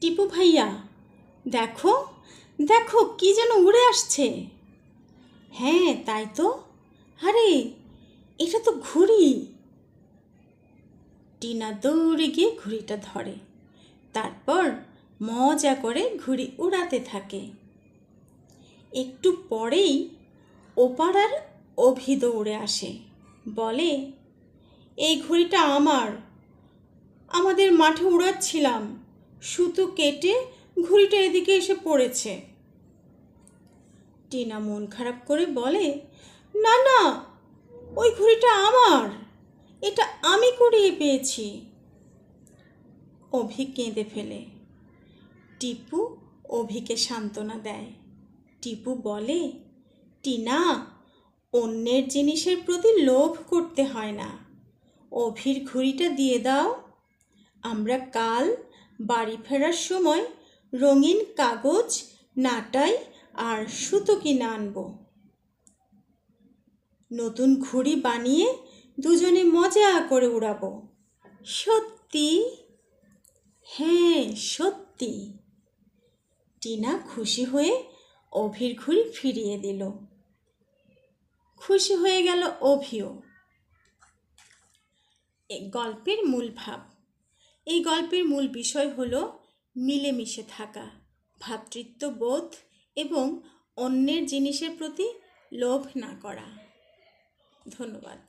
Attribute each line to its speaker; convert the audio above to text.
Speaker 1: টিপু ভাইয়া, দেখো দেখো কি যেন উড়ে আসছে। হ্যাঁ তাই তো, আরে এটা তো ঘুড়ি। টিনা দৌড়ে গিয়ে ঘুড়িটা ধরে, তারপর মজা করে ঘুড়ি উড়াতে থাকে। একটু পরেই ওপাড়ার অভি দৌড়ে আসে, বলে, এই ঘুড়িটা আমার, আমাদের মাঠে উড়াচ্ছিলাম, সুতো কেটে ঘুড়িটা এদিকে এসে পড়েছে। টিনা মন খারাপ করে বলে, না না, ওই ঘুড়িটা আমার, এটা আমি কুড়িয়ে পেয়েছি। অভি কেঁদে ফেলে। টিপু অভিকে সান্ত্বনা দেয়। টিপু বলে, টিনা, অন্যের জিনিসের প্রতি লোভ করতে হয় না, অভির ঘুড়িটা দিয়ে দাও, আমরা কাল বাড়ি ফেরার সময় রঙিন কাগজ, নাটাই আর সুতো কিনে আনবো। নতুন ঘুড়ি বানিয়ে দুজনে মজা করে উড়াবো। সত্যি? হ্যাঁ সত্যি। টিনা খুশি হয়ে অভির ঘুড়ি ফিরিয়ে দিল। খুশি হয়ে গেল অভিও। এই গল্পের মূল ভাব, এই গল্পের মূল বিষয় হলো মিলেমিশে থাকা, ভ্রাতৃত্ববোধ এবং অন্যের জিনিসের প্রতি লোভ না করা। ধন্যবাদ।